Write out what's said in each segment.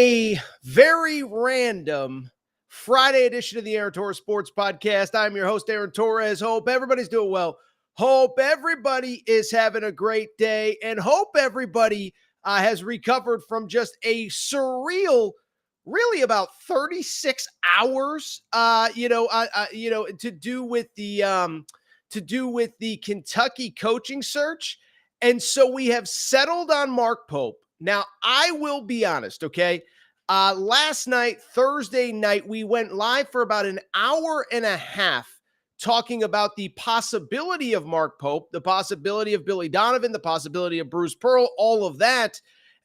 a very random Friday edition of the Aaron Torres Sports Podcast. I'm your host, Aaron Torres. Hope everybody's doing well. Hope everybody is having a great day, and hope everybody has recovered from just a surreal, really about 36 hours, to do with the Kentucky coaching search. And so we have settled on Mark Pope. Now, I will be honest, okay? Last night, Thursday night, we went live for about an hour and a half talking about the possibility of Mark Pope, the possibility of Billy Donovan, the possibility of Bruce Pearl, all of that.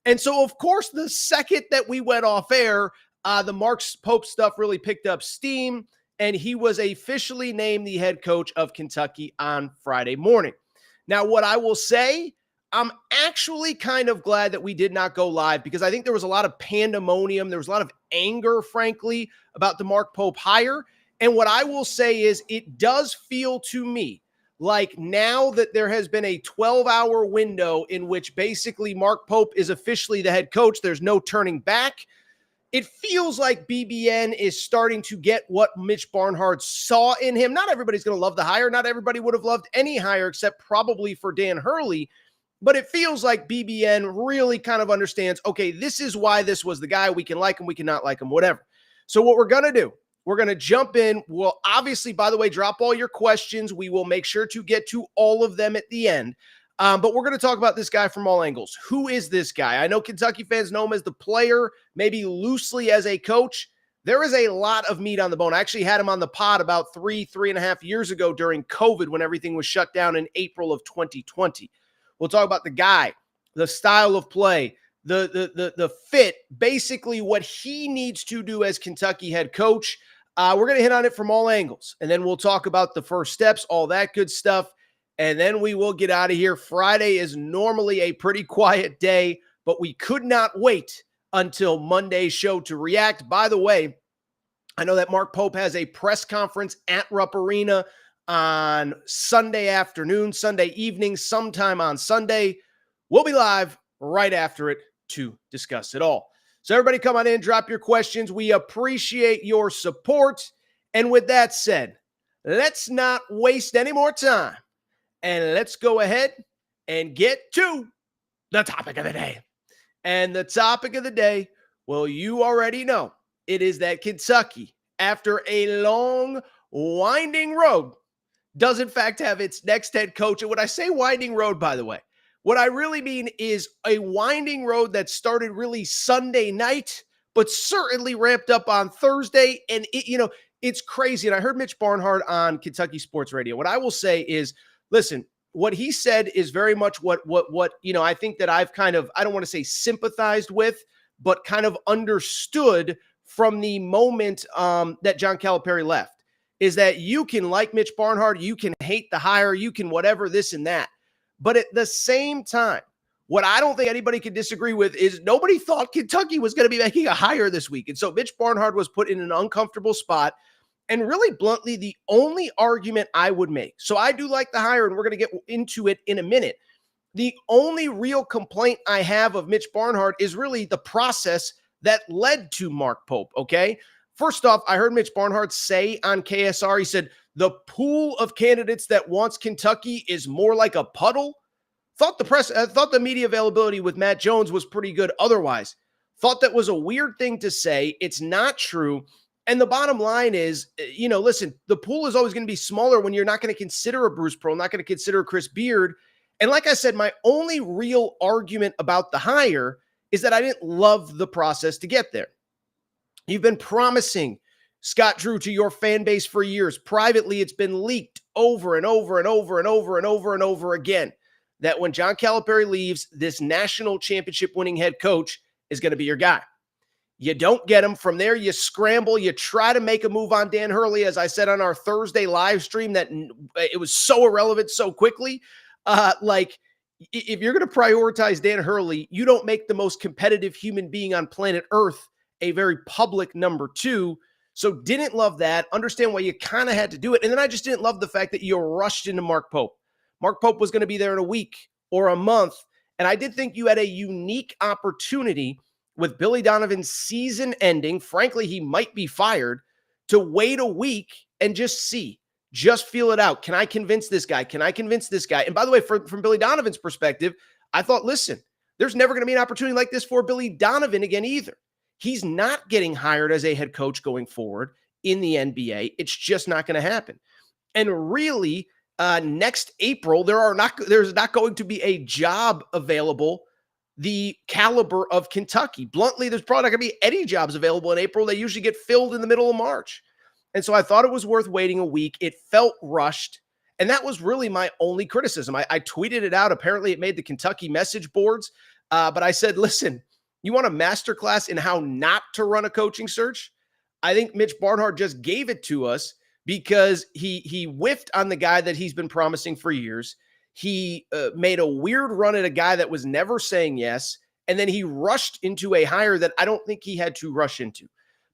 And so, of course, the second that we went off air, the Mark Pope stuff really picked up steam, and he was officially named the head coach of Kentucky on Friday morning. Now, what I will say, I'm actually kind of glad that we did not go live, because I think there was a lot of pandemonium. There was a lot of anger, frankly, about the Mark Pope hire. And what I will say is it does feel to me like now that there has been a 12-hour window in which basically Mark Pope is officially the head coach, there's no turning back. It feels like BBN is starting to get what Mitch Barnhart saw in him. Not everybody's going to love the hire. Not everybody would have loved any hire except probably for Dan Hurley. But it feels like BBN really kind of understands, okay, this is why this was the guy. We can like him, we cannot like him, whatever. So what we're going to do, we're going to jump in. We'll obviously, by the way, drop all your questions. We will make sure to get to all of them at the end. But we're going to talk about this guy from all angles. Who is this guy? I know Kentucky fans know him as the player, maybe loosely as a coach. There is a lot of meat on the bone. I actually had him on the pod about 3.5 years ago during COVID when everything was shut down in April of 2020. We'll talk about the guy, the style of play, the fit, basically what he needs to do as Kentucky head coach. We're going to hit on it from all angles, and then we'll talk about the first steps, all that good stuff, and then we will get out of here. Friday is normally a pretty quiet day, but we could not wait until Monday's show to react. By the way, I know that Mark Pope has a press conference at Rupp Arena on Sunday afternoon, Sunday evening, sometime on Sunday. We'll be live right after it to discuss it all. So everybody come on in, drop your questions. We appreciate your support. And with that said, let's not waste any more time, and let's go ahead and get to the topic of the day. And the topic of the day, well, you already know, it is that Kentucky, after a long, winding road, does in fact have its next head coach. And when I say winding road, by the way, what I really mean is a winding road that started really Sunday night, but certainly ramped up on Thursday. And it's crazy. And I heard Mitch Barnhart on Kentucky Sports Radio. What I will say is, listen, what he said is very much what I think that I've kind of, I don't want to say sympathized with, but kind of understood from the moment that John Calipari left, is that you can like Mitch Barnhart, you can hate the hire, you can whatever, this and that. But at the same time, what I don't think anybody can disagree with is nobody thought Kentucky was going to be making a hire this week. And so Mitch Barnhart was put in an uncomfortable spot. And really bluntly, the only argument I would make, so I do like the hire, and we're going to get into it in a minute. The only real complaint I have of Mitch Barnhart is really the process that led to Mark Pope, okay? First off, I heard Mitch Barnhart say on KSR, he said, the pool of candidates that wants Kentucky is more like a puddle. Thought the media availability with Matt Jones was pretty good otherwise. Thought that was a weird thing to say. It's not true. And the bottom line is, listen, the pool is always going to be smaller when you're not going to consider a Bruce Pearl, not going to consider a Chris Beard. And like I said, my only real argument about the hire is that I didn't love the process to get there. You've been promising Scott Drew to your fan base for years. Privately, it's been leaked over and over and over and over and over and over again that when John Calipari leaves, this national championship winning head coach is going to be your guy. You don't get him. From there, you scramble. You try to make a move on Dan Hurley. As I said on our Thursday live stream, that it was so irrelevant so quickly. If you're going to prioritize Dan Hurley, you don't make the most competitive human being on planet Earth a very public number two. So didn't love that. Understand why you kind of had to do it. And then I just didn't love the fact that you rushed into Mark Pope. Mark Pope was going to be there in a week or a month. And I did think you had a unique opportunity with Billy Donovan's season ending, frankly, he might be fired, to wait a week and just see, just feel it out. Can I convince this guy? Can I convince this guy? And by the way, from Billy Donovan's perspective, I thought, listen, there's never going to be an opportunity like this for Billy Donovan again either. He's not getting hired as a head coach going forward in the NBA. It's just not going to happen. And really, next April, there's not going to be a job available the caliber of Kentucky. Bluntly, there's probably not going to be any jobs available in April. They usually get filled in the middle of March. And so I thought it was worth waiting a week. It felt rushed. And that was really my only criticism. I tweeted it out. Apparently, it made the Kentucky message boards. But I said, listen, you want a masterclass in how not to run a coaching search? I think Mitch Barnhart just gave it to us because he whiffed on the guy that he's been promising for years. He made a weird run at a guy that was never saying yes. And then he rushed into a hire that I don't think he had to rush into.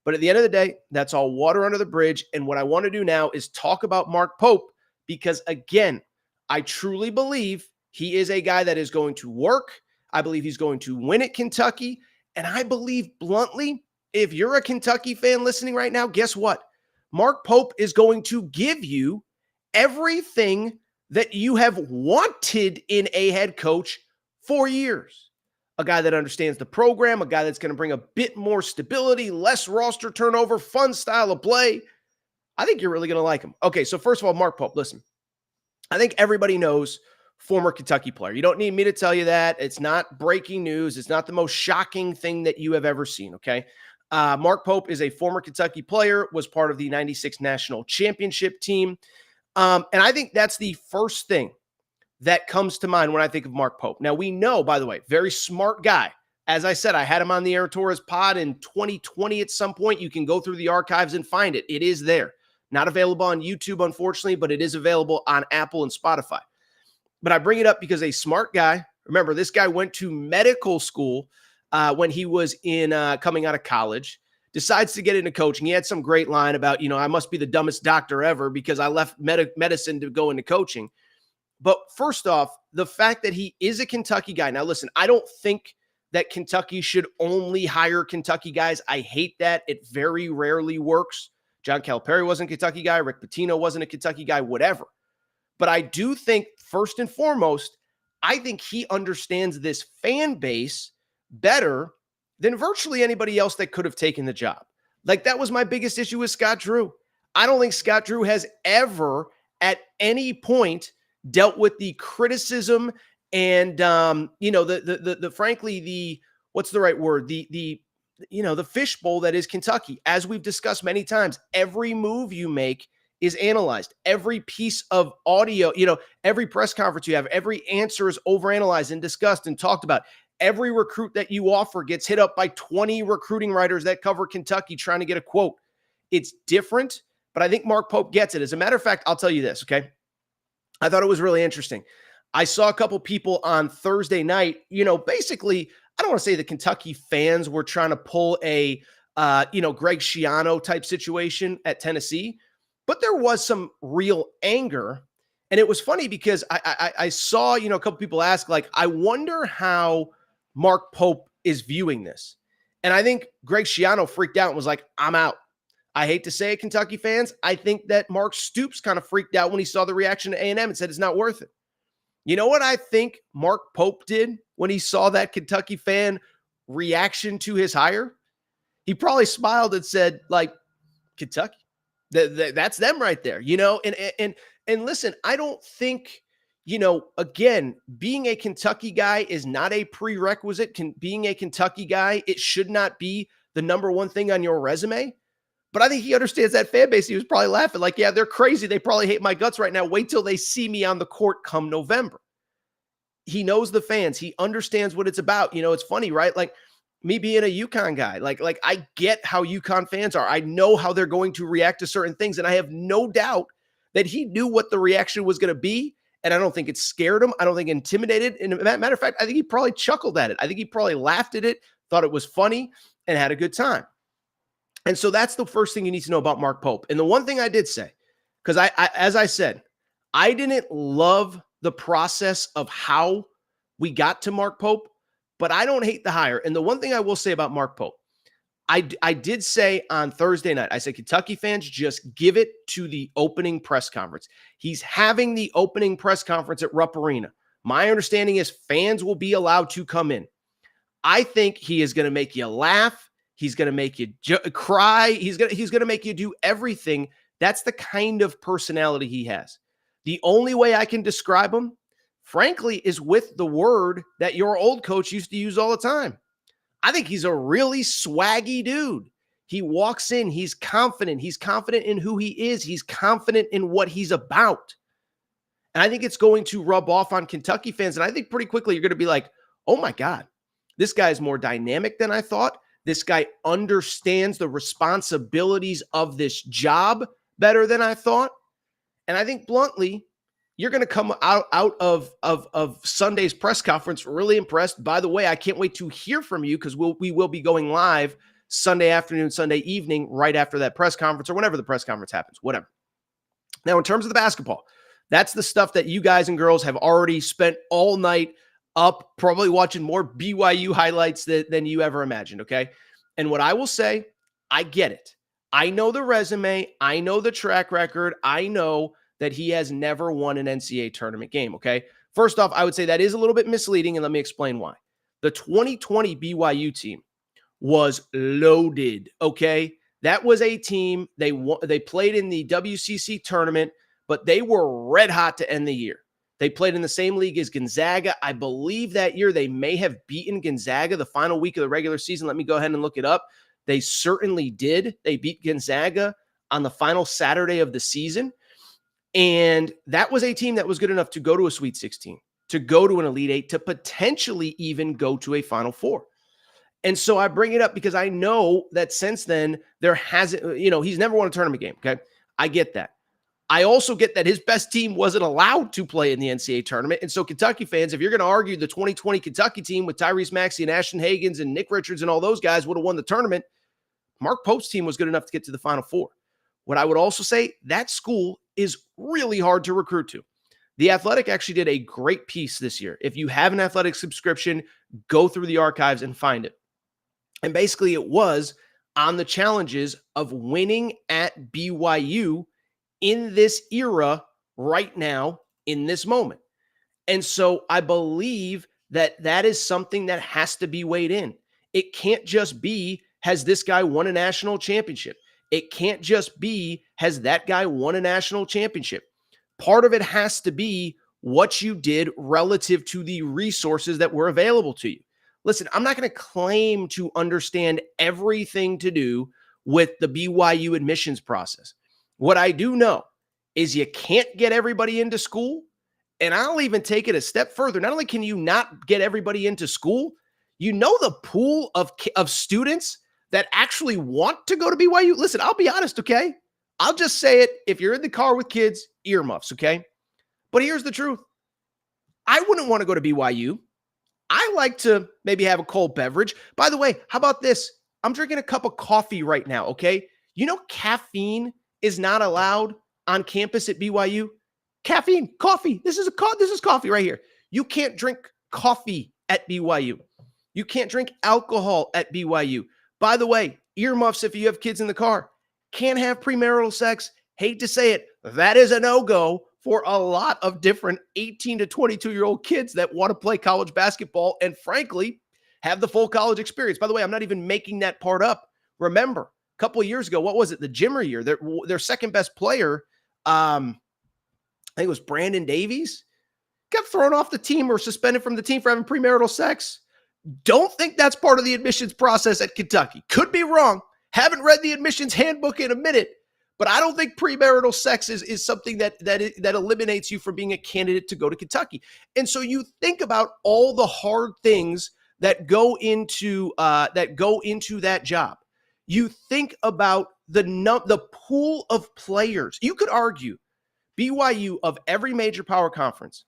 But at the end of the day, that's all water under the bridge. And what I want to do now is talk about Mark Pope because, again, I truly believe he is a guy that is going to work. I believe he's going to win at Kentucky. And I believe, bluntly, if you're a Kentucky fan listening right now, guess what? Mark Pope is going to give you everything that you have wanted in a head coach for years. A guy that understands the program, a guy that's going to bring a bit more stability, less roster turnover, fun style of play. I think you're really going to like him. Okay, so first of all, Mark Pope, listen. I think everybody knows former Kentucky player. You don't need me to tell you that. It's not breaking news. It's not the most shocking thing that you have ever seen, okay? Mark Pope is a former Kentucky player, was part of the 96 national championship team. And I think that's the first thing that comes to mind when I think of Mark Pope. Now, we know, by the way, very smart guy. As I said, I had him on the Aaron Torres pod in 2020 at some point. You can go through the archives and find it. It is there. Not available on YouTube, unfortunately, but it is available on Apple and Spotify. But I bring it up because a smart guy, remember, this guy went to medical school when he was coming out of college, decides to get into coaching. He had some great line about, I must be the dumbest doctor ever because I left medicine to go into coaching. But first off, the fact that he is a Kentucky guy. Now, listen, I don't think that Kentucky should only hire Kentucky guys. I hate that. It very rarely works. John Calipari wasn't a Kentucky guy. Rick Pitino wasn't a Kentucky guy, whatever. But I do think, first and foremost, I think he understands this fan base better than virtually anybody else that could have taken the job. Like, that was my biggest issue with Scott Drew. I don't think Scott Drew has ever at any point dealt with the criticism and, frankly, what's the right word? The fishbowl that is Kentucky. As we've discussed many times, every move you make is analyzed. Every piece of audio, every press conference you have, every answer is overanalyzed and discussed and talked about. Every recruit that you offer gets hit up by 20 recruiting writers that cover Kentucky trying to get a quote. It's different, but I think Mark Pope gets it. As a matter of fact, I'll tell you this, okay? I thought it was really interesting. I saw a couple people on Thursday night, basically, I don't want to say the Kentucky fans were trying to pull a, Greg Schiano type situation at Tennessee, but there was some real anger. And it was funny because I saw, a couple people ask, like, I wonder how Mark Pope is viewing this. And I think Greg Schiano freaked out and was like, I'm out. I hate to say it, Kentucky fans. I think that Mark Stoops kind of freaked out when he saw the reaction to A&M and said it's not worth it. You know what I think Mark Pope did when he saw that Kentucky fan reaction to his hire? He probably smiled and said, like, Kentucky, that's them right there, and listen, I don't think, again, being a Kentucky guy is not a prerequisite. Being a Kentucky guy, it should not be the number one thing on your resume. But I think he understands that fan base. He was probably laughing like, yeah, they're crazy. They probably hate my guts right now. Wait till they see me on the court come November. He knows the fans. He understands what it's about. It's funny, right? Like, me being a UConn guy, like I get how UConn fans are. I know how they're going to react to certain things. And I have no doubt that he knew what the reaction was going to be. And I don't think it scared him. I don't think it intimidated. And matter of fact, I think he probably chuckled at it. I think he probably laughed at it, thought it was funny, and had a good time. And so that's the first thing you need to know about Mark Pope. And the one thing I did say, because I as I said, I didn't love the process of how we got to Mark Pope, but I don't hate the hire. And the one thing I will say about Mark Pope, I did say on Thursday night, I said, Kentucky fans, just give it to the opening press conference. He's having the opening press conference at Rupp Arena. My understanding is fans will be allowed to come in. I think he is going to make you laugh. He's going to make you cry. He's going to make you do everything. That's the kind of personality he has. The only way I can describe him, frankly, is with the word that your old coach used to use all the time. I think he's a really swaggy dude. He walks in, he's confident. He's confident in who he is. He's confident in what he's about. And I think it's going to rub off on Kentucky fans. And I think pretty quickly you're going to be like, oh my God, this guy is more dynamic than I thought. This guy understands the responsibilities of this job better than I thought. And I think bluntly, you're going to come out of Sunday's press conference really impressed. By the way, I can't wait to hear from you because we will be going live Sunday afternoon, Sunday evening, right after that press conference or whenever the press conference happens, whatever. Now, in terms of the basketball, that's the stuff that you guys and girls have already spent all night up, probably watching more BYU highlights than you ever imagined, okay? And what I will say, I get it. I know the resume. I know the track record. I know that he has never won an NCAA tournament game, okay? First off, I would say that is a little bit misleading, and let me explain why. The 2020 BYU team was loaded, okay? That was a team, they played in the WCC tournament, but they were red hot to end the year. They played in the same league as Gonzaga. I believe that year they may have beaten Gonzaga the final week of the regular season. Let me go ahead and look it up. They certainly did. They beat Gonzaga on the final Saturday of the season. And that was a team that was good enough to go to a Sweet 16, to go to an Elite Eight, to potentially even go to a Final Four. And so I bring it up because I know that since then, there hasn't, he's never won a tournament game, okay? I get that. I also get that his best team wasn't allowed to play in the NCAA tournament. And so Kentucky fans, if you're going to argue the 2020 Kentucky team with Tyrese Maxey and Ashton Hagans and Nick Richards and all those guys would have won the tournament, Mark Pope's team was good enough to get to the Final Four. What I would also say, that school is really hard to recruit to. The Athletic actually did a great piece this year. If you have an Athletic subscription, go through the archives and find it. And basically it was on the challenges of winning at BYU in this era right now, in this moment. And so I believe that that is something that has to be weighed in. It can't just be, has this guy won a national championship? It can't just be, has that guy won a national championship? Part of it has to be what you did relative to the resources that were available to you. Listen, I'm not going to claim to understand everything to do with the BYU admissions process. What I do know is you can't get everybody into school. And I'll even take it a step further. Not only can you not get everybody into school, the pool of students that actually want to go to BYU. Listen, I'll be honest, okay? I'll just say it. If you're in the car with kids, earmuffs, okay? But here's the truth. I wouldn't want to go to BYU. I like to maybe have a cold beverage. By the way, how about this? I'm drinking a cup of coffee right now, okay? Caffeine is not allowed on campus at BYU. Caffeine, coffee. This is coffee right here. You can't drink coffee at BYU. You can't drink alcohol at BYU. By the way, earmuffs if you have kids in the car. Can't have premarital sex. Hate to say it, that is a no-go for a lot of different 18 to 22-year-old kids that want to play college basketball and, frankly, have the full college experience. By the way, I'm not even making that part up. Remember, a couple of years ago, what was it? The Jimmer year, their second-best player, I think it was Brandon Davies, got thrown off the team or suspended from the team for having premarital sex. Don't think that's part of the admissions process at Kentucky. Could be wrong. Haven't read the admissions handbook in a minute, but I don't think premarital sex is something that eliminates you from being a candidate to go to Kentucky. And so you think about all the hard things that go into that job. You think about the pool of players. You could argue BYU, of every major power conference,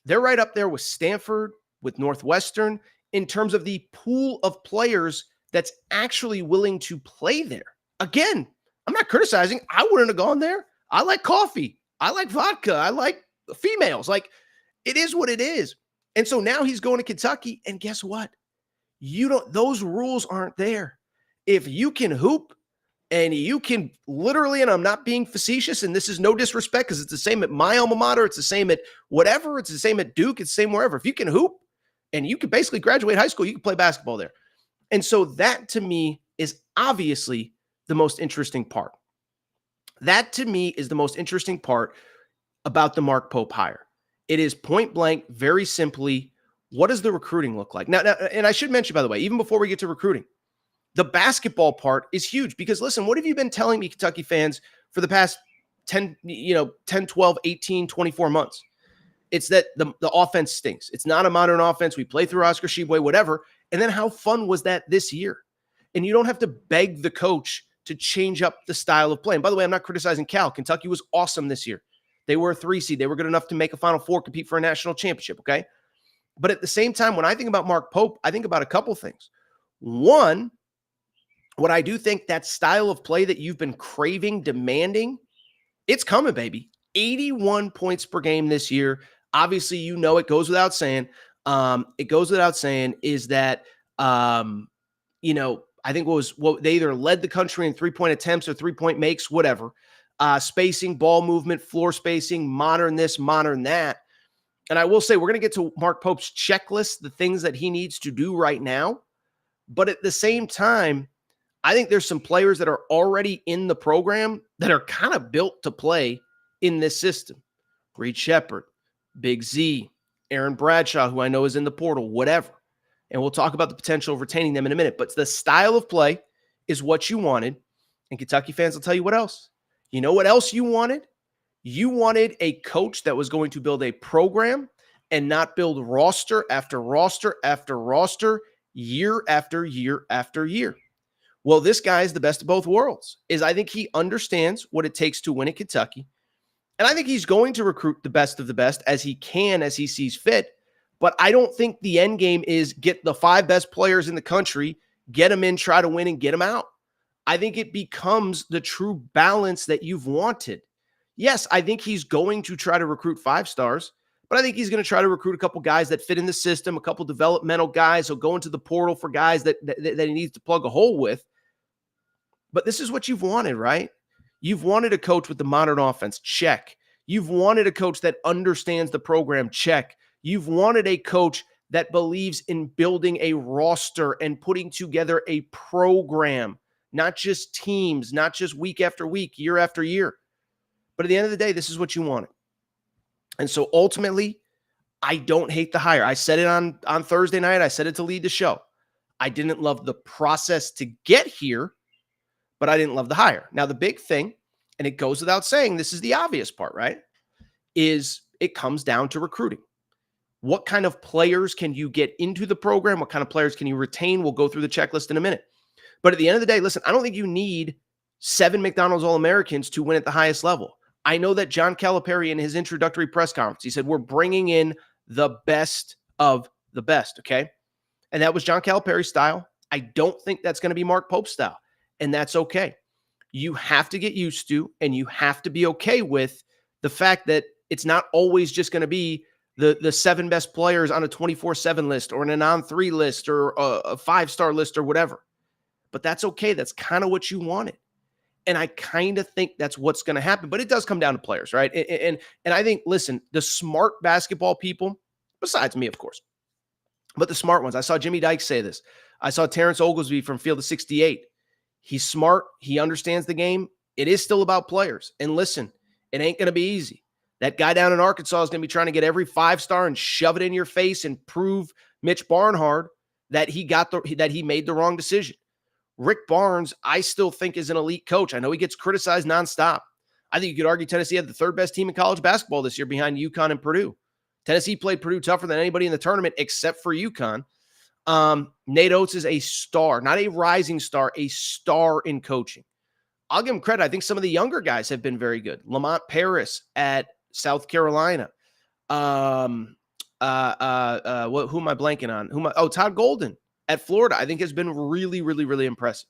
they're right up there with Stanford, with Northwestern, in terms of the pool of players that's actually willing to play there. Again, I'm not criticizing. I wouldn't have gone there. I like coffee. I like vodka. I like females. Like, it is what it is. And so now he's going to Kentucky, and guess what? those rules aren't there. If you can hoop and you can literally, and I'm not being facetious, and this is no disrespect because it's the same at my alma mater, it's the same at whatever, it's the same at Duke, it's the same wherever. If you can hoop and you can basically graduate high school, you can play basketball there. And so that to me is obviously the most interesting part. That to me is the most interesting part about the Mark Pope hire. It is point blank, very simply, what does the recruiting look like? Now, and I should mention, by the way, even before we get to recruiting, the basketball part is huge because listen, what have you been telling me, Kentucky fans, for the past 10, 12, 18, 24 months? It's that the offense stinks. It's not a modern offense. We play through Oscar Tshiebwe, whatever. And then how fun was that this year? And you don't have to beg the coach to change up the style of play. And by the way, I'm not criticizing Cal. Kentucky was awesome this year. They were a 3 seed. They were good enough to make a Final Four, compete for a national championship, okay? But at the same time, when I think about Mark Pope, I think about a couple things. One, what I do think that style of play that you've been craving, demanding, it's coming, baby. 81 points per game this year. Obviously, it goes without saying. Is that, I think they either led the country in 3-point attempts or 3-point makes, whatever. Spacing, ball movement, floor spacing, modern this, modern that. And I will say, we're going to get to Mark Pope's checklist, the things that he needs to do right now. But at the same time, I think there's some players that are already in the program that are kind of built to play in this system. Reed Sheppard, Big Z, Aaron Bradshaw, who I know is in the portal, whatever. And we'll talk about the potential of retaining them in a minute. But the style of play is what you wanted. And Kentucky fans will tell you what else. You know what else you wanted? You wanted a coach that was going to build a program and not build roster after roster after roster, year after year after year. Well, this guy is the best of both worlds. I think he understands what it takes to win at Kentucky. And I think he's going to recruit the best of the best as he can, as he sees fit. But I don't think the end game is get the 5 best players in the country, get them in, try to win, and get them out. I think it becomes the true balance that you've wanted. Yes, I think he's going to try to recruit 5 stars, but I think he's going to try to recruit a couple guys that fit in the system, a couple developmental guys. He'll go into the portal for guys that he needs to plug a hole with. But this is what you've wanted, right? You've wanted a coach with the modern offense, check. You've wanted a coach that understands the program, check. You've wanted a coach that believes in building a roster and putting together a program, not just teams, not just week after week, year after year. But at the end of the day, this is what you wanted. And so ultimately, I don't hate the hire. I said it on Thursday night. I said it to lead the show. I didn't love the process to get here, but I didn't love the hire. Now, the big thing, and it goes without saying, this is the obvious part, right? Is it comes down to recruiting. What kind of players can you get into the program? What kind of players can you retain? We'll go through the checklist in a minute. But at the end of the day, listen, I don't think you need 7 McDonald's All-Americans to win at the highest level. I know that John Calipari in his introductory press conference, he said, we're bringing in the best of the best, okay? And that was John Calipari's style. I don't think that's going to be Mark Pope's style, and that's okay. You have to get used to, and you have to be okay with the fact that it's not always just going to be the 7 best players on a 24/7 list or an on-3 list or a 5-star list or whatever. But that's okay. That's kind of what you wanted. And I kind of think that's what's going to happen. But it does come down to players, right? And I think, listen, the smart basketball people, besides me, of course, but the smart ones. I saw Jimmy Dykes say this. I saw Terrence Oglesby from Field of 68. He's smart. He understands the game. It is still about players. And listen, it ain't going to be easy. That guy down in Arkansas is going to be trying to get every 5-star and shove it in your face and prove Mitch Barnhart that he made the wrong decision. Rick Barnes, I still think, is an elite coach. I know he gets criticized nonstop. I think you could argue Tennessee had the 3rd best team in college basketball this year behind UConn and Purdue. Tennessee played Purdue tougher than anybody in the tournament except for UConn. Nate Oates is a star, not a rising star, a star in coaching. I'll give him credit. I think some of the younger guys have been very good. Lamont Paris at South Carolina. Who am I blanking on? Todd Golden at Florida, I think has been really, really, really impressive.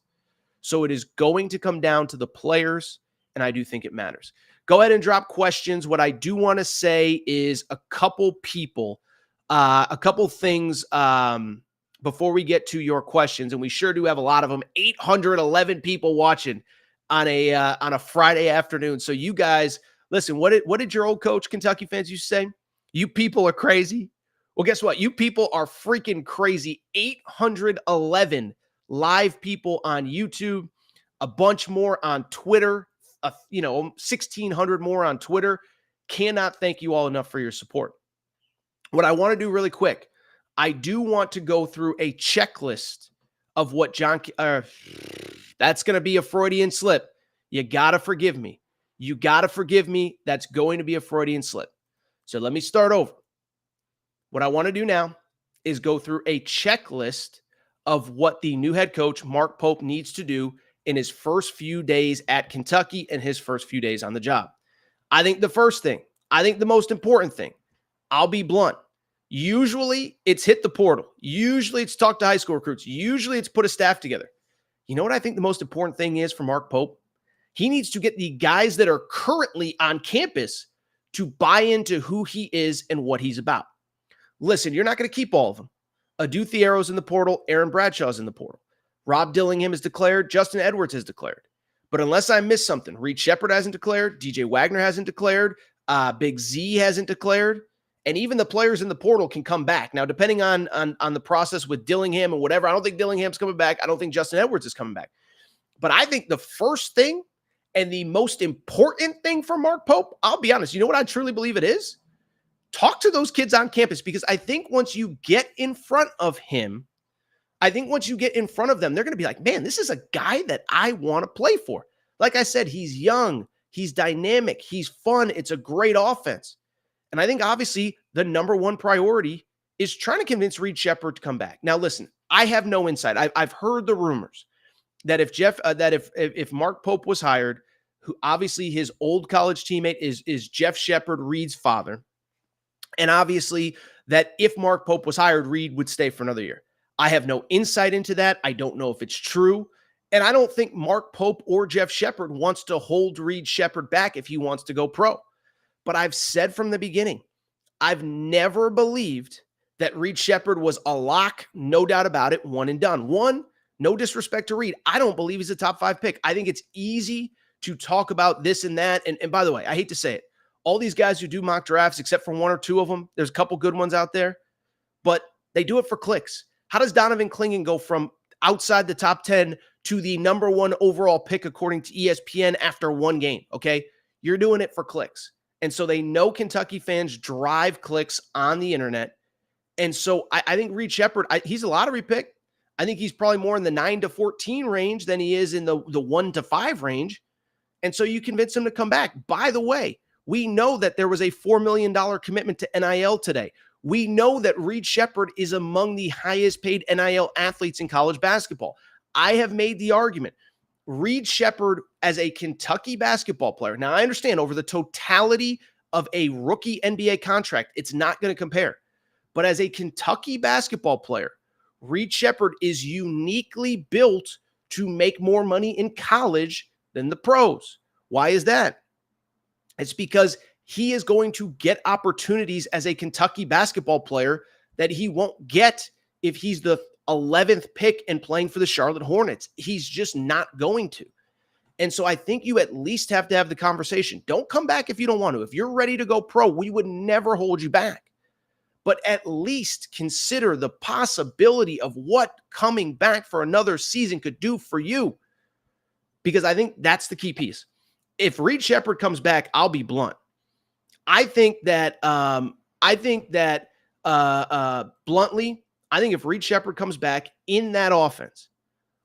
So it is going to come down to the players, and I do think it matters. Go ahead and drop questions. What I do want to say is a couple people, a couple things before we get to your questions, and we sure do have a lot of them. 811 people watching on a Friday afternoon. So you guys, listen. What did your old coach, Kentucky fans, used to say? You people are crazy. Well, guess what? You people are freaking crazy. 811 live people on YouTube, a bunch more on Twitter, 1,600 more on Twitter. Cannot thank you all enough for your support. What I want to do really quick, I do want to go through a checklist of what that's going to be a Freudian slip. You got to forgive me. You got to forgive me. That's going to be a Freudian slip. So let me start over. What I want to do now is go through a checklist of what the new head coach, Mark Pope, needs to do in his first few days at Kentucky and his first few days on the job. I think the most important thing, I'll be blunt. Usually it's hit the portal. Usually it's talk to high school recruits. Usually it's put a staff together. You know what I think the most important thing is for Mark Pope? He needs to get the guys that are currently on campus to buy into who he is and what he's about. Listen, you're not going to keep all of them. Adu Thiero's in the portal. Aaron Bradshaw's in the portal. Rob Dillingham has declared. Justin Edwards has declared. But unless I miss something, Reed Sheppard hasn't declared. DJ Wagner hasn't declared. Big Z hasn't declared. And even the players in the portal can come back. Now, depending on the process with Dillingham and whatever, I don't think Dillingham's coming back. I don't think Justin Edwards is coming back. But I think the first thing and the most important thing for Mark Pope, I'll be honest, you know what I truly believe it is? Talk to those kids on campus, because I think once you get in front of him, they're going to be like, man, this is a guy that I want to play for. Like I said, he's young, he's dynamic, he's fun. It's a great offense. And I think obviously the number one priority is trying to convince Reed Sheppard to come back. Now, listen, I have no insight. I've heard the rumors that if Mark Pope was hired, who obviously his old college teammate is Jeff Sheppard, Reed's father, and obviously that if Mark Pope was hired, Reed would stay for another year. I have no insight into that. I don't know if it's true. And I don't think Mark Pope or Jeff Sheppard wants to hold Reed Sheppard back if he wants to go pro. But I've said from the beginning, I've never believed that Reed Sheppard was a lock, no doubt about it, one and done. One, no disrespect to Reed, I don't believe he's a top 5 pick. I think it's easy to talk about this and that. And by the way, I hate to say it, all these guys who do mock drafts, except for one or two of them, there's a couple good ones out there, but they do it for clicks. How does Donovan Clingan go from outside the top 10 to the number 1 overall pick according to ESPN after one game? Okay, you're doing it for clicks. And so they know Kentucky fans drive clicks on the internet. And so I think Reed Sheppard, he's a lottery pick. I think he's probably more in the 9 to 14 range than he is in the 1 to 5 range. And so you convince him to come back. By the way, we know that there was a $4 million commitment to NIL today. We know that Reed Sheppard is among the highest paid NIL athletes in college basketball. I have made the argument, Reed Sheppard as a Kentucky basketball player. Now, I understand over the totality of a rookie NBA contract, it's not going to compare. But as a Kentucky basketball player, Reed Sheppard is uniquely built to make more money in college than the pros. Why is that? It's because he is going to get opportunities as a Kentucky basketball player that he won't get if he's the 11th pick and playing for the Charlotte Hornets. He's just not going to. And so I think you at least have to have the conversation. Don't come back if you don't want to. If you're ready to go pro, we would never hold you back. But at least consider the possibility of what coming back for another season could do for you. Because I think that's the key piece. If Reed Sheppard comes back, I'll be blunt. I think that bluntly, I think if Reed Sheppard comes back in that offense,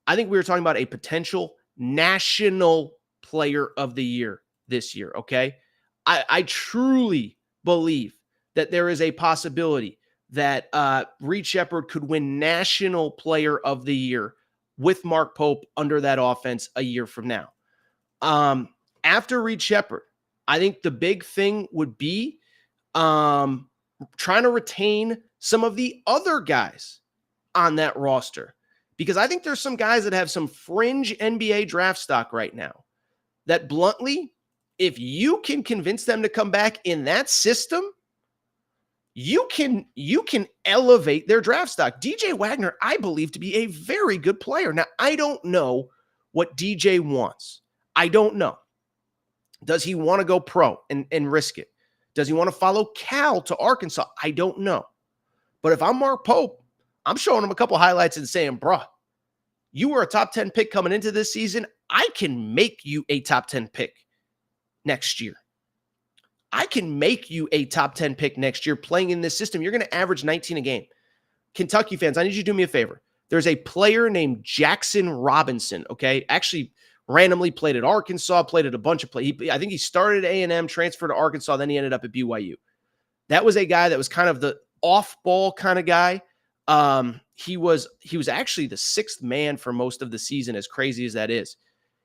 I think we were talking about a potential national player of the year this year. Okay. I truly believe that there is a possibility that Reed Sheppard could win national player of the year with Mark Pope under that offense a year from now. After Reed Sheppard, I think the big thing would be trying to retain some of the other guys on that roster, because I think there's some guys that have some fringe NBA draft stock right now that bluntly, if you can convince them to come back in that system, you can elevate their draft stock. DJ Wagner, I believe to be a very good player. Now, I don't know what DJ wants. I don't know. Does he want to go pro and risk it? Does he want to follow Cal to Arkansas? I don't know. But if I'm Mark Pope, I'm showing him a couple highlights and saying, bruh, you were a top 10 pick coming into this season. I can make you a top 10 pick next year. I can make you a top 10 pick next year playing in this system. You're going to average 19 a game. Kentucky fans, I need you to do me a favor. There's a player named Jackson Robinson, okay? Actually, randomly played at Arkansas, played at a bunch of places. I think he started at A&M, transferred to Arkansas, then he ended up at BYU. That was a guy that was kind of the off-ball kind of guy. He was actually the sixth man for most of the season, as crazy as that is.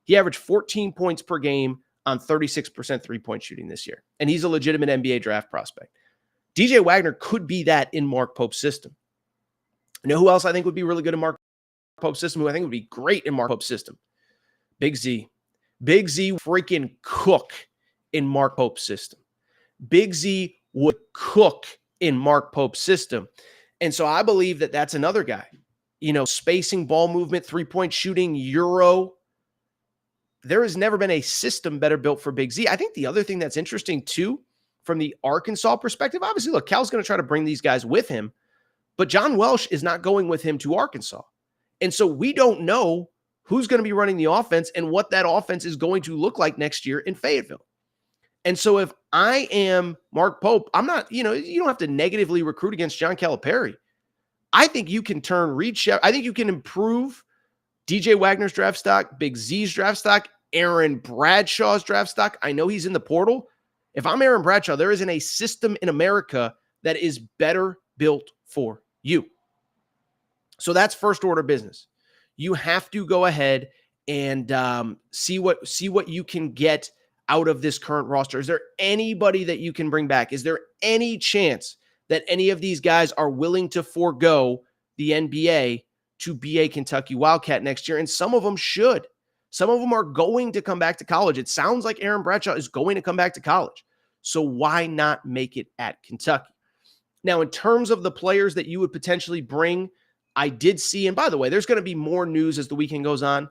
He averaged 14 points per game on 36% three-point shooting this year, and he's a legitimate NBA draft prospect. DJ Wagner could be that in Mark Pope's system. You know who else I think would be really good in Mark Pope's system, who I think would be great in Mark Pope's system? Big Z. Big Z freaking cook in Mark Pope's system. Big Z would cook in Mark Pope's system. And so I believe that that's another guy. You know, spacing, ball movement, three-point shooting, Euro. There has never been a system better built for Big Z. I think the other thing that's interesting, too, from the Arkansas perspective, obviously, look, Cal's going to try to bring these guys with him, but John Welsh is not going with him to Arkansas. And so we don't know who's going to be running the offense and what that offense is going to look like next year in Fayetteville. And so if I am Mark Pope, I'm not, you don't have to negatively recruit against John Calipari. I think you can turn Reed Sheppard. I think you can improve DJ Wagner's draft stock, Big Z's draft stock, Aaron Bradshaw's draft stock. I know he's in the portal. If I'm Aaron Bradshaw, there isn't a system in America that is better built for you. So that's first order business. You have to go ahead and see what you can get out of this current roster. Is there anybody that you can bring back? Is there any chance that any of these guys are willing to forego the NBA to be a Kentucky Wildcat next year? And some of them should. Some of them are going to come back to college. It sounds like Aaron Bradshaw is going to come back to college. So why not make it at Kentucky? Now, in terms of the players that you would potentially bring, I did see, and by the way, there's going to be more news as the weekend goes on.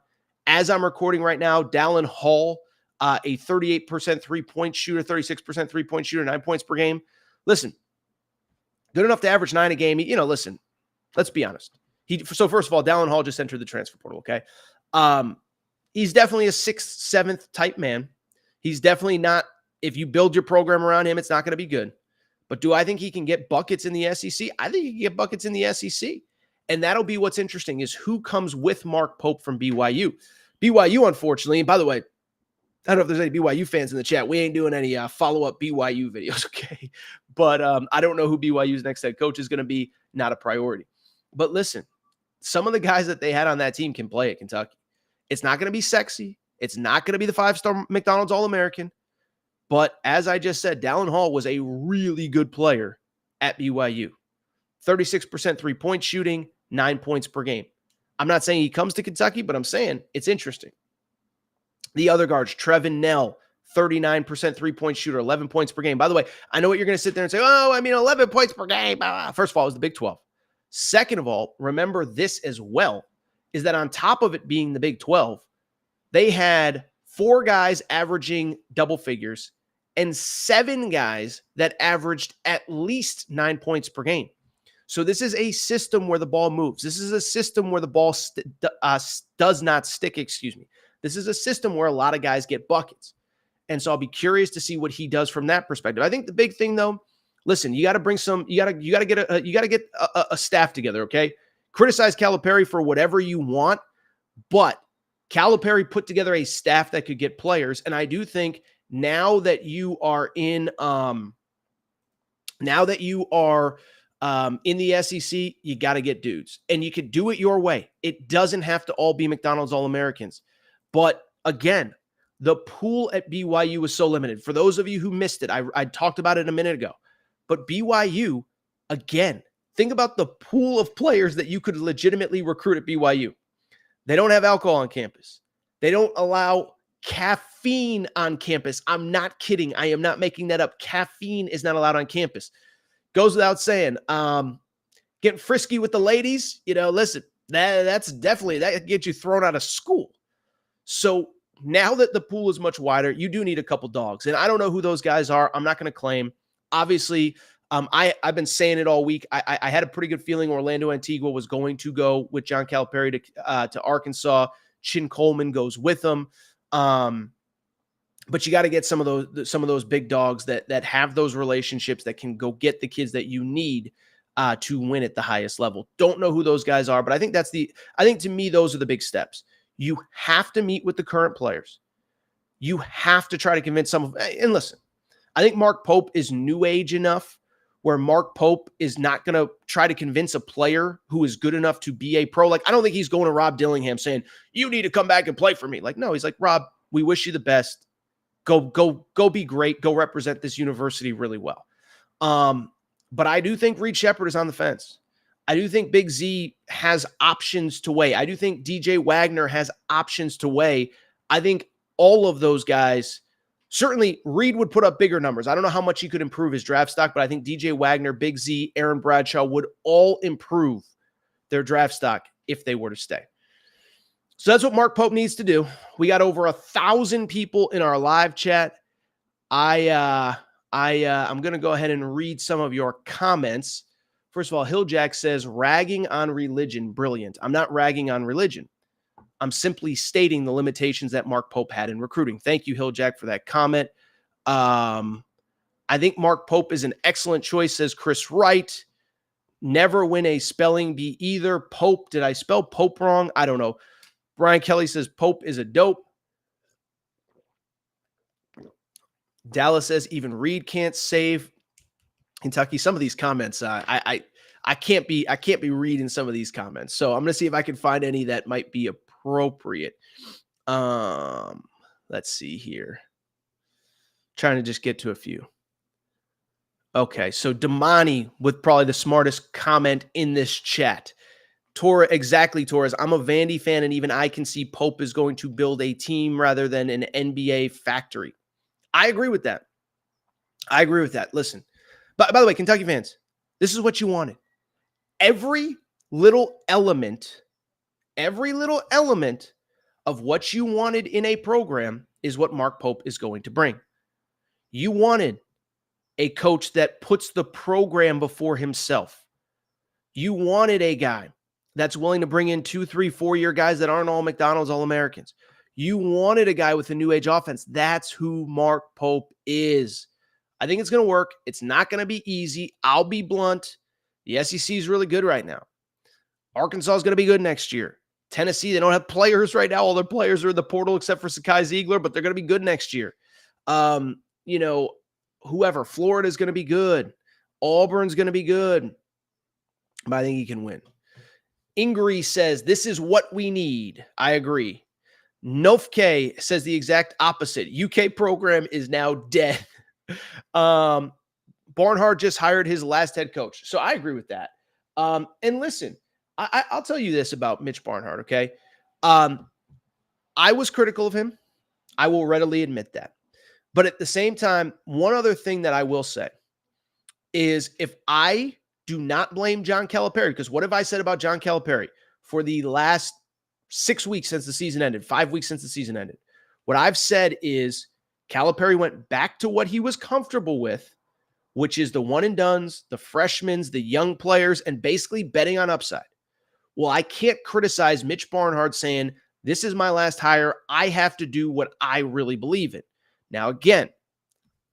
As I'm recording right now, Dallin Hall, a 38% three-point shooter, 36% three-point shooter, 9 points per game. Listen, good enough to average 9 a game. Listen, let's be honest. So first of all, Dallin Hall just entered the transfer portal, okay? He's definitely a 6th, 7th type man. He's definitely not, if you build your program around him, it's not going to be good. But do I think he can get buckets in the SEC? I think he can get buckets in the SEC. And that'll be what's interesting is who comes with Mark Pope from BYU. BYU, unfortunately, and by the way, I don't know if there's any BYU fans in the chat. We ain't doing any follow-up BYU videos, okay? But I don't know who BYU's next head coach is going to be. Not a priority. But listen, some of the guys that they had on that team can play at Kentucky. It's not going to be sexy. It's not going to be the 5-star McDonald's All-American. But as I just said, Dallin Hall was a really good player at BYU. 36% three-point shooting, 9 points per game. I'm not saying he comes to Kentucky, but I'm saying it's interesting. The other guards, Trevin Knell, 39% three-point shooter, 11 points per game. By the way, I know what you're going to sit there and say, 11 points per game. First of all, it was the Big 12. Second of all, remember this as well, is that on top of it being the Big 12, they had 4 guys averaging double figures and 7 guys that averaged at least 9 points per game. So this is a system where the ball moves. This is a system where the ball does not stick, This is a system where a lot of guys get buckets. And so I'll be curious to see what he does from that perspective. I think the big thing though, listen, you got to bring some, you got to get a staff together, okay? Criticize Calipari for whatever you want, but Calipari put together a staff that could get players. And I do think now that you are in the SEC, you got to get dudes, and you can do it your way. It doesn't have to all be McDonald's All-Americans. But again, the pool at BYU was so limited. For those of you who missed it, I talked about it a minute ago. But BYU, again, think about the pool of players that you could legitimately recruit at BYU. They don't have alcohol on campus. They don't allow caffeine on campus. I'm not kidding. I am not making that up. Caffeine is not allowed on campus. Goes without saying. Getting frisky with the ladies, listen, that's definitely, that gets you thrown out of school. So now that the pool is much wider, you do need a couple dogs. And I don't know who those guys are. I'm not going to claim. Obviously, I've been saying it all week. I had a pretty good feeling Orlando Antigua was going to go with John Calipari to Arkansas. Chin Coleman goes with them. But you got to get some of those big dogs that have those relationships that can go get the kids that you need to win at the highest level. Don't know who those guys are, but I think to me, those are the big steps. You have to meet with the current players. You have to try to convince some of, and listen, I think Mark Pope is new age enough where Mark Pope is not going to try to convince a player who is good enough to be a pro. Like, I don't think he's going to Rob Dillingham saying, you need to come back and play for me. Like, no, he's like, Rob, we wish you the best. Go be great. Go represent this university really well. But I do think Reed Sheppard is on the fence. I do think Big Z has options to weigh. I do think DJ Wagner has options to weigh. I think all of those guys, certainly Reed would put up bigger numbers. I don't know how much he could improve his draft stock, but I think DJ Wagner, Big Z, Aaron Bradshaw would all improve their draft stock if they were to stay. So that's what Mark Pope needs to do. We got over 1,000 people in our live chat. I'm going to go ahead and read some of your comments. First of all, Hilljack says, ragging on religion, brilliant. I'm not ragging on religion. I'm simply stating the limitations that Mark Pope had in recruiting. Thank you, Hilljack, for that comment. I think Mark Pope is an excellent choice, says Chris Wright. Never win a spelling bee either. Pope, did I spell Pope wrong? I don't know. Brian Kelly says Pope is a dope. Dallas says even Reed can't save Kentucky. Some of these comments, I can't be reading some of these comments. So I'm going to see if I can find any that might be appropriate. Let's see here. Trying to just get to a few. Okay, so Damani with probably the smartest comment in this chat. Exactly, Torres. I'm a Vandy fan, and even I can see Pope is going to build a team rather than an NBA factory. I agree with that. Listen, by the way, Kentucky fans, this is what you wanted. Every little element of what you wanted in a program is what Mark Pope is going to bring. You wanted a coach that puts the program before himself. You wanted a guy that's willing to bring in 2, 3, 4-year guys that aren't all McDonald's All-Americans. You wanted a guy with a new age offense. That's who Mark Pope is. I think it's going to work. It's not going to be easy. I'll be blunt. The SEC is really good right now. Arkansas is going to be good next year. Tennessee, they don't have players right now. All their players are in the portal except for Sakai Ziegler, but they're going to be good next year. Whoever. Florida is going to be good. Auburn's going to be good. But I think he can win. Ingri says, this is what we need. I agree. Nofke says the exact opposite. UK program is now dead. Barnhart just hired his last head coach. So I agree with that. And listen, I'll tell you this about Mitch Barnhart, okay? I was critical of him. I will readily admit that. But at the same time, one other thing that I will say is if I do not blame John Calipari, because what have I said about John Calipari for the last 6 weeks since the season ended, 5 weeks since the season ended? What I've said is Calipari went back to what he was comfortable with, which is the one and dones, the freshmen, the young players, and basically betting on upside. Well, I can't criticize Mitch Barnhart saying, this is my last hire. I have to do what I really believe in. Now, again,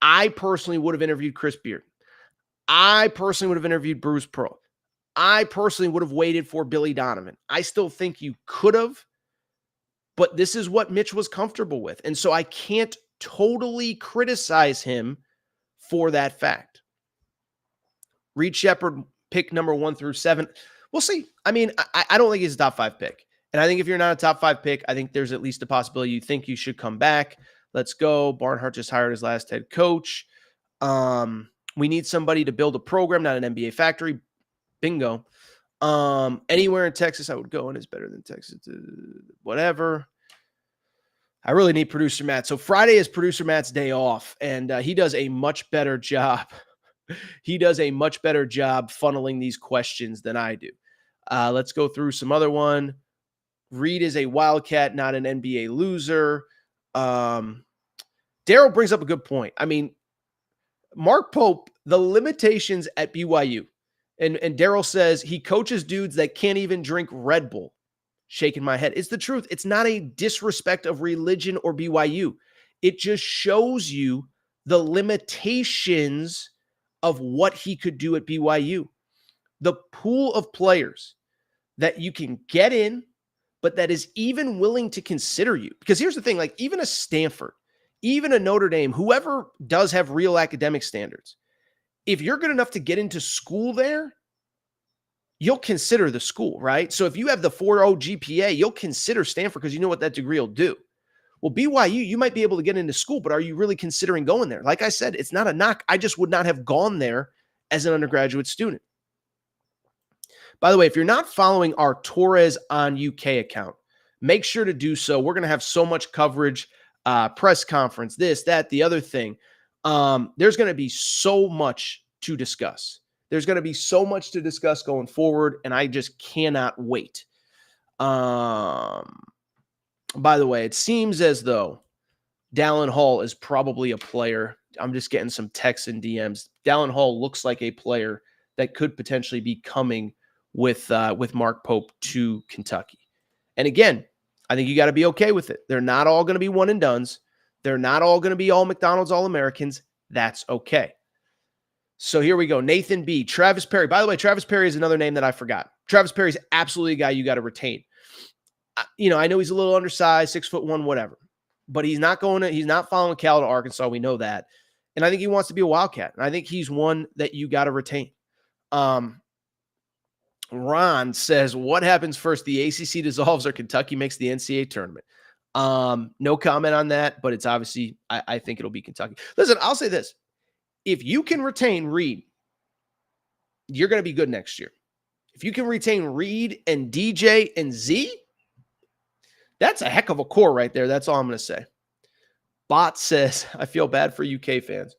I personally would have interviewed Chris Beard. I personally would have interviewed Bruce Pearl. I personally would have waited for Billy Donovan. I still think you could have, but this is what Mitch was comfortable with. And so I can't totally criticize him for that fact. Reed Sheppard, pick number 1 through 7. We'll see. I mean, I don't think he's a top 5 pick. And I think if you're not a top 5 pick, I think there's at least a possibility you think you should come back. Let's go. Barnhart just hired his last head coach. We need somebody to build a program, not an NBA factory. Bingo. Anywhere in Texas I would go and is better than Texas. Whatever. I really need producer Matt. So Friday is producer Matt's day off, and he does a much better job He does a much better job funneling these questions than I do. Let's go through some other one. Reed is a Wildcat, not an NBA loser. Daryl brings up a good point. I mean, Mark Pope, the limitations at BYU. And Daryl says he coaches dudes that can't even drink Red Bull. Shaking my head. It's the truth. It's not a disrespect of religion or BYU. It just shows you the limitations of what he could do at BYU. The pool of players that you can get in, but that is even willing to consider you. Because here's the thing, like even a Stanford, even a Notre Dame, whoever does have real academic standards, if you're good enough to get into school there, you'll consider the school, right? So if you have the 4.0 GPA, you'll consider Stanford because you know what that degree will do. Well, BYU, you might be able to get into school, but are you really considering going there? Like I said, it's not a knock. I just would not have gone there as an undergraduate student. By the way, if you're not following our Torres on UK account, make sure to do so. We're going to have so much coverage, press conference, this, that, the other thing. There's going to be so much to discuss. There's going to be so much to discuss going forward, and I just cannot wait. By the way, it seems as though Dallin Hall is probably a player. I'm just getting some texts and DMs. Dallin Hall looks like a player that could potentially be coming with Mark Pope to Kentucky. And again, I think you got to be okay with it. They're not all going to be one and dones. They're not all going to be all McDonald's All-Americans. That's okay. So here we go. Nathan B. Travis Perry. By the way, Travis Perry is another name that I forgot. Travis Perry is absolutely a guy you got to retain. I know he's a little undersized, 6'1", whatever, but he's not following Cal to Arkansas. We know that. And I think he wants to be a Wildcat. And I think he's one that you got to retain. Ron says, what happens first? The ACC dissolves or Kentucky makes the NCAA tournament? No comment on that, but it's obviously, I think it'll be Kentucky. Listen, I'll say this. If you can retain Reed, you're going to be good next year. If you can retain Reed and DJ and Z, that's a heck of a core right there. That's all I'm going to say. Bot says, I feel bad for UK fans.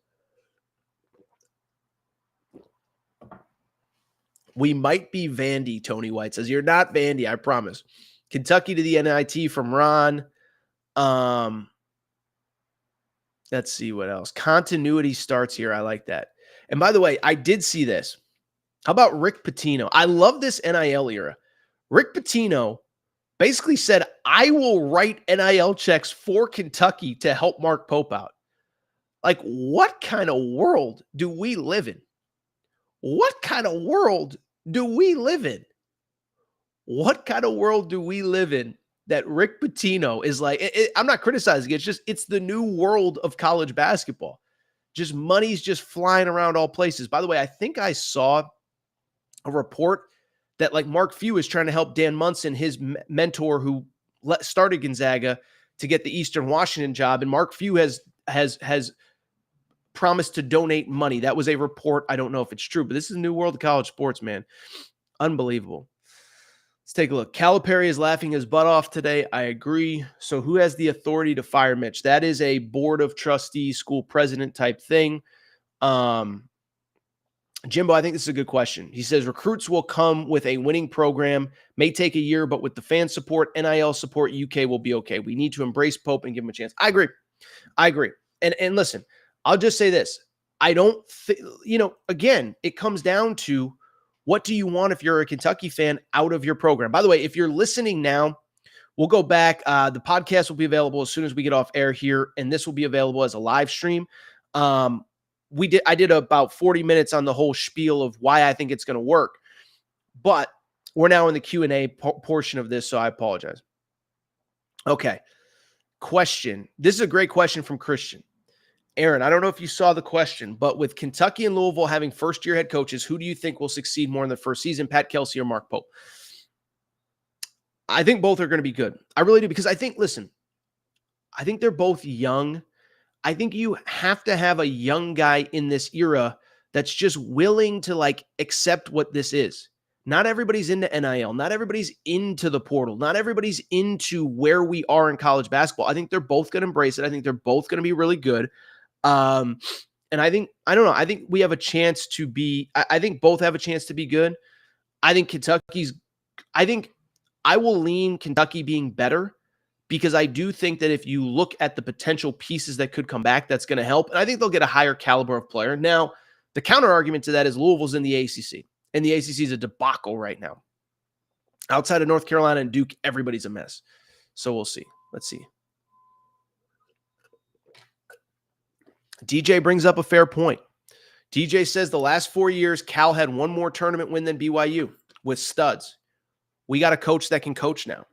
We might be Vandy, Tony White says. You're not Vandy, I promise. Kentucky to the NIT from Ron. Let's see what else. Continuity starts here. I like that. And by the way, I did see this. How about Rick Pitino? I love this NIL era. Rick Pitino basically said, I will write NIL checks for Kentucky to help Mark Pope out. Like, what kind of world do we live in? What kind of world do we live in? What kind of world do we live in that Rick Pitino is like, I'm not criticizing it. It's the new world of college basketball. Just money's just flying around all places. By the way, I think I saw a report that like Mark Few is trying to help Dan Munson, his mentor who started Gonzaga, to get the Eastern Washington job. And Mark Few has promised to donate money. That was a report. I don't know if it's true, but this is a new world of college sports, man. Unbelievable. Let's take a look. Calipari is laughing his butt off today. I agree. So who has the authority to fire Mitch? That is a board of trustees, school president type thing. Jimbo, I think this is a good question. He says recruits will come with a winning program, may take a year, but with the fan support, NIL support, UK will be okay. We need to embrace Pope and give him a chance. I agree. And listen, I'll just say this. I don't think, again, it comes down to what do you want if you're a Kentucky fan out of your program? By the way, if you're listening now, we'll go back. The podcast will be available as soon as we get off air here, and this will be available as a live stream. I did about 40 minutes on the whole spiel of why I think it's going to work, but we're now in the Q&A portion of this, so I apologize. Okay. Question. This is a great question from Christian. Aaron, I don't know if you saw the question, but with Kentucky and Louisville having first-year head coaches, who do you think will succeed more in the first season, Pat Kelsey or Mark Pope? I think both are going to be good. I really do, because I think they're both young. I think you have to have a young guy in this era that's just willing to accept what this is. Not everybody's into NIL. Not everybody's into the portal. Not everybody's into where we are in college basketball. I think they're both going to embrace it. I think they're both going to be really good. And I don't know. I think we have a chance to be, I think both have a chance to be good. I think I think I will lean Kentucky being better because I do think that if you look at the potential pieces that could come back, that's going to help. And I think they'll get a higher caliber of player. Now, the counter argument to that is Louisville's in the ACC, and the ACC is a debacle right now. Outside of North Carolina and Duke, everybody's a mess. So we'll see. Let's see. DJ brings up a fair point. DJ says the last 4 years, Cal had one more tournament win than BYU with studs. We got a coach that can coach now.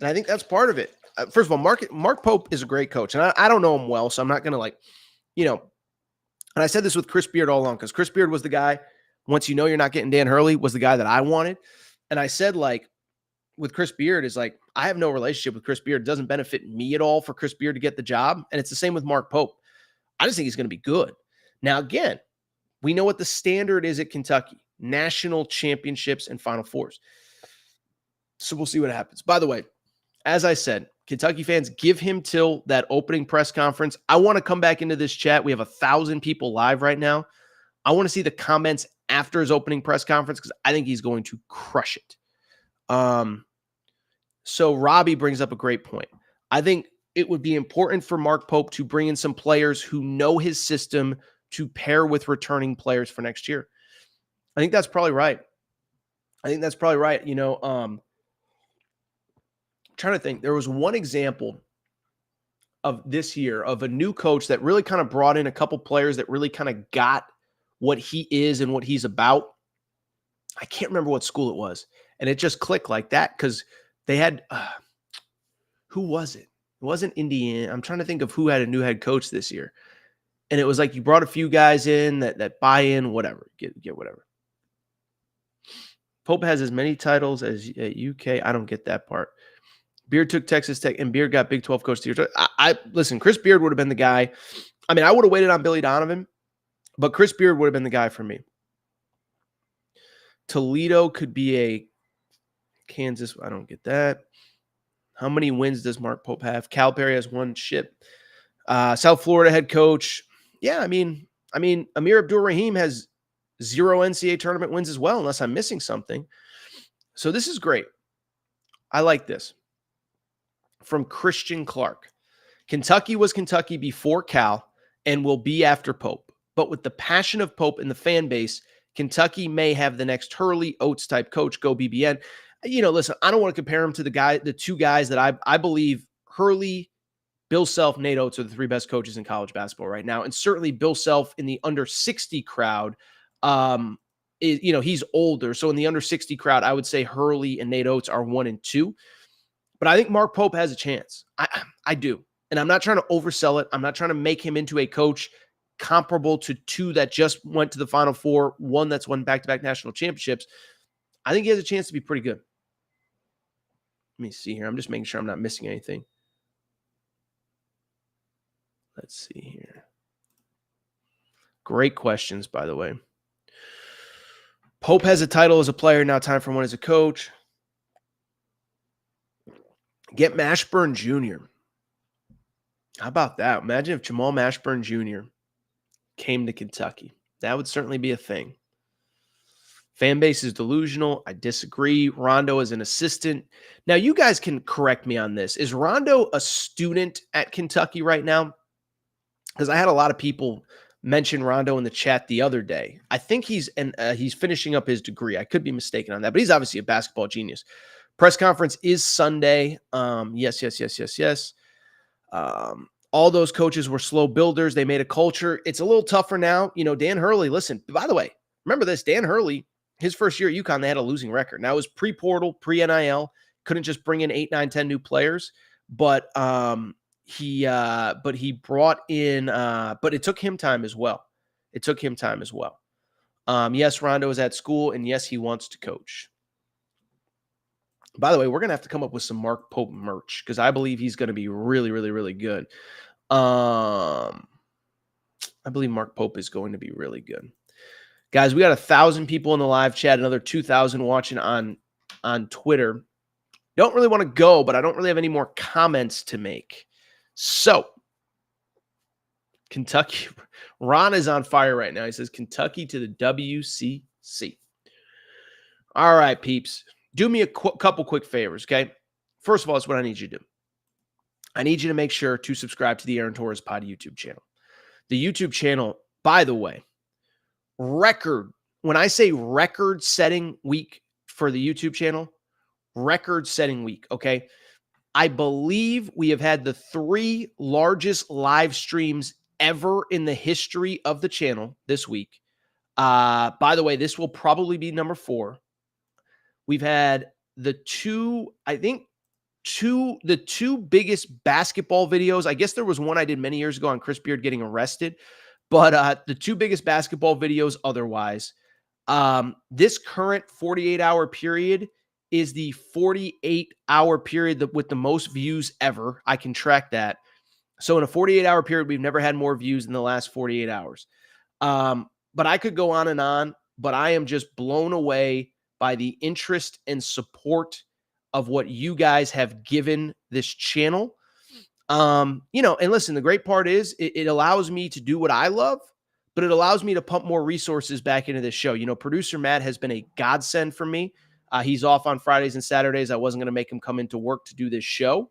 And I think that's part of it. First of all, Mark Pope is a great coach. And I don't know him well, so I'm not going to and I said this with Chris Beard all along because Chris Beard was the guy, once you know you're not getting Dan Hurley, was the guy that I wanted. And I said, with Chris Beard is I have no relationship with Chris Beard. It doesn't benefit me at all for Chris Beard to get the job. And it's the same with Mark Pope. I just think he's going to be good. Now, again, we know what the standard is at Kentucky, national championships and Final Fours. So we'll see what happens. By the way, as I said, Kentucky fans, give him till that opening press conference. I want to come back into this chat. We have 1,000 people live right now. I want to see the comments after his opening press conference because I think he's going to crush it. So Robbie brings up a great point. I think it would be important for Mark Pope to bring in some players who know his system to pair with returning players for next year. I think that's probably right. Trying to think. There was one example of this year of a new coach that really kind of brought in a couple players that really kind of got what he is and what he's about. I can't remember what school it was. And it just clicked like that because they had, who was it? It wasn't Indiana. I'm trying to think of who had a new head coach this year. And it was you brought a few guys in that buy in, whatever, get whatever. Pope has as many titles as UK. I don't get that part. Beard took Texas Tech, and Beard got Big 12 coach of the year. Listen, Chris Beard would have been the guy. I mean, I would have waited on Billy Donovan, but Chris Beard would have been the guy for me. Toledo could be a Kansas. I don't get that. How many wins does Mark Pope have? Calipari has one. Shit. South Florida head coach. Yeah, I mean, Amir Abdul-Rahim has 0 NCAA tournament wins as well, unless I'm missing something. So this is great. I like this. From Christian Clark. Kentucky was Kentucky before Cal and will be after Pope. But with the passion of Pope in the fan base, Kentucky may have the next Hurley Oates type coach. Go BBN. Listen, I don't want to compare him to the two guys that I believe Hurley, Bill Self, Nate Oates are the 3 best coaches in college basketball right now. And certainly Bill Self in the under 60 crowd, he's older. So in the under 60 crowd, I would say Hurley and Nate Oates are 1 and 2. But I think Mark Pope has a chance. I do. And I'm not trying to oversell it. I'm not trying to make him into a coach comparable to 2 that just went to the Final Four, 1 that's won back-to-back national championships. I think he has a chance to be pretty good. Let me see here. I'm just making sure I'm not missing anything. Let's see here. Great questions, by the way. Pope has a title as a player. Now time for one as a coach. Get Mashburn Jr. How about that? Imagine if Jamal Mashburn Jr. came to Kentucky. That would certainly be a thing. Fan base is delusional. I disagree. Rondo is an assistant. Now, you guys can correct me on this. Is Rondo a student at Kentucky right now? Because I had a lot of people mention Rondo in the chat the other day. I think he's finishing up his degree. I could be mistaken on that, but he's obviously a basketball genius. Press conference is Sunday. Yes. All those coaches were slow builders. They made a culture. It's a little tougher now. Dan Hurley, listen, by the way, remember this, Dan Hurley, his first year at UConn, they had a losing record. Now it was pre-portal, pre-NIL, couldn't just bring in 8, 9, 10 new players, but he brought in, but it took him time as well. Yes, Rondo is at school, and yes, he wants to coach. By the way, we're going to have to come up with some Mark Pope merch because I believe he's going to be really, really, really good. I believe Mark Pope is going to be really good. Guys, we got 1,000 people in the live chat, another 2,000 watching on Twitter. Don't really want to go, but I don't really have any more comments to make. So, Kentucky. Ron is on fire right now. He says Kentucky to the WCC. All right, peeps. Do me a couple quick favors, okay? First of all, it's what I need you to do. I need you to make sure to subscribe to the Aaron Torres Pod YouTube channel. The YouTube channel, by the way, when I say record-setting week for the YouTube channel, record-setting week, okay? I believe we have had the 3 largest live streams ever in the history of the channel this week. By the way, this will probably be number 4. We've had the two biggest basketball videos. I guess there was one I did many years ago on Chris Beard getting arrested, but the 2 biggest basketball videos otherwise. This current 48-hour period is the 48-hour period with the most views ever. I can track that. So in a 48-hour period, we've never had more views in the last 48 hours. But I could go on and on, but I am just blown away by the interest and support of what you guys have given this channel. And listen, the great part is it allows me to do what I love, but it allows me to pump more resources back into this show. Producer Matt has been a godsend for me. He's off on Fridays and Saturdays. I wasn't going to make him come into work to do this show.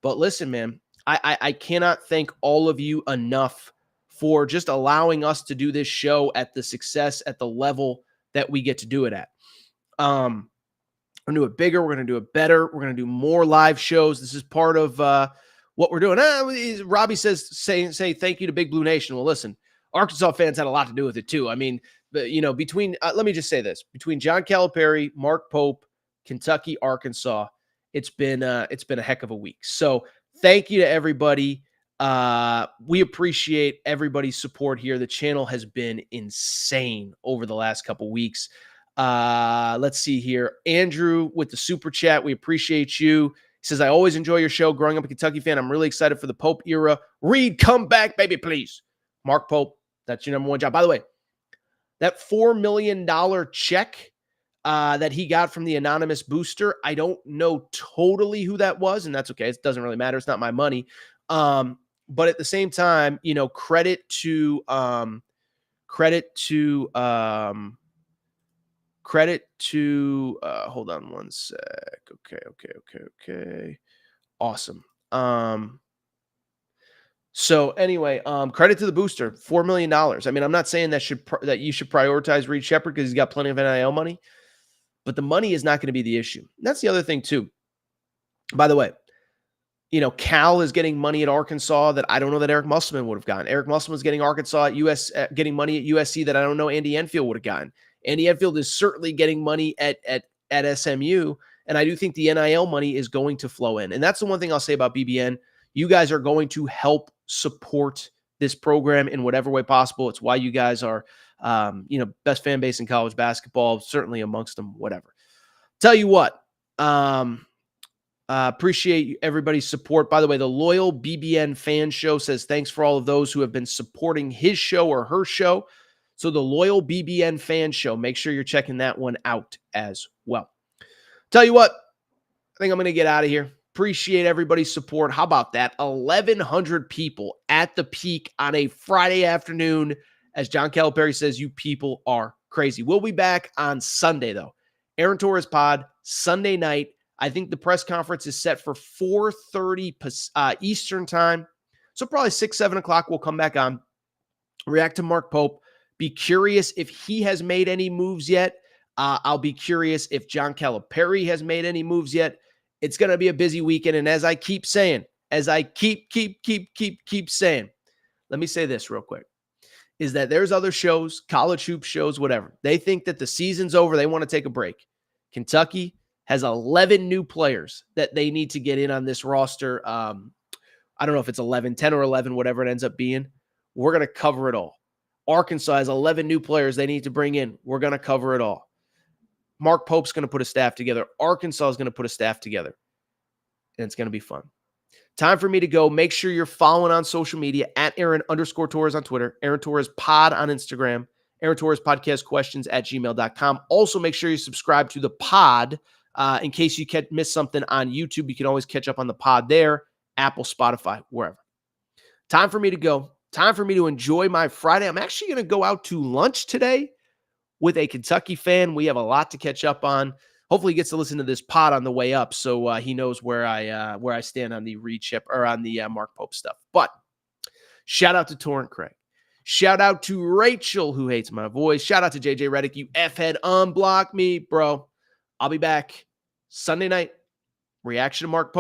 But listen, man, I cannot thank all of you enough for just allowing us to do this show at the success, at the level that we get to do it at. We're going to do it bigger. We're going to do it better. We're going to do more live shows. This is part of what we're doing. Robbie says, say thank you to Big Blue Nation. Well, listen, Arkansas fans had a lot to do with it too. I mean, between let me just say this: between John Calipari, Mark Pope, Kentucky, Arkansas, it's been a heck of a week. So thank you to everybody. We appreciate everybody's support here. The channel has been insane over the last couple weeks. Let's see here. Andrew with the super chat. We appreciate you. He says, I always enjoy your show. Growing up a Kentucky fan, I'm really excited for the Pope era. Reed, come back, baby, please. Mark Pope, that's your number 1 job. By the way, that $4 million check that he got from the anonymous booster, I don't know totally who that was, and that's okay. It doesn't really matter. It's not my money. But at the same time, credit to hold on one sec. Okay. Awesome. So anyway, credit to the booster, $4 million. I mean, I'm not saying that you should prioritize Reed Sheppard because he's got plenty of NIL money, but the money is not going to be the issue. And that's the other thing too. By the way, Cal is getting money at Arkansas that I don't know that Eric Musselman would have gotten. Eric Musselman is getting getting money at USC that I don't know Andy Enfield would have gotten. Andy Enfield is certainly getting money at SMU, and I do think the NIL money is going to flow in. And that's the one thing I'll say about BBN. You guys are going to help support this program in whatever way possible. It's why you guys are, best fan base in college basketball, certainly amongst them, whatever. Tell you what, appreciate everybody's support. By the way, the Loyal BBN Fan Show says thanks for all of those who have been supporting his show or her show. So the Loyal BBN Fan Show, make sure you're checking that one out as well. Tell you what, I think I'm going to get out of here. Appreciate everybody's support. How about that? 1,100 people at the Peak on a Friday afternoon. As John Calipari says, you people are crazy. We'll be back on Sunday, though. Aaron Torres Pod, Sunday night. I think the press conference is set for 4:30 Eastern time. So probably 6, 7 o'clock, we'll come back on, react to Mark Pope. Be curious if he has made any moves yet. I'll be curious if John Calipari has made any moves yet. It's going to be a busy weekend. And as I keep saying, keep saying, let me say this real quick, is that there's other shows, college hoop shows, whatever. They think that the season's over. They want to take a break. Kentucky has 11 new players that they need to get in on this roster. I don't know if it's 11, 10 or 11, whatever it ends up being. We're going to cover it all. Arkansas has 11 new players they need to bring in. We're going to cover it all. Mark Pope's going to put a staff together. Arkansas is going to put a staff together. And it's going to be fun. Time for me to go. Make sure you're following on social media at Aaron_Torres on Twitter, Aaron Torres Pod on Instagram, Aaron Torres Podcast Questions at gmail.com. Also, make sure you subscribe to the pod in case you miss something on YouTube. You can always catch up on the pod there, Apple, Spotify, wherever. Time for me to go. time for me to enjoy my Friday. I'm actually going to go out to lunch today with a Kentucky fan. We have a lot to catch up on. Hopefully, he gets to listen to this pod on the way up, so he knows where I stand on the Reed Shep or on the Mark Pope stuff. But shout out to Torrent Craig. Shout out to Rachel, who hates my voice. Shout out to JJ Reddick. You F-head, unblock me, bro. I'll be back Sunday night. Reaction to Mark Pope.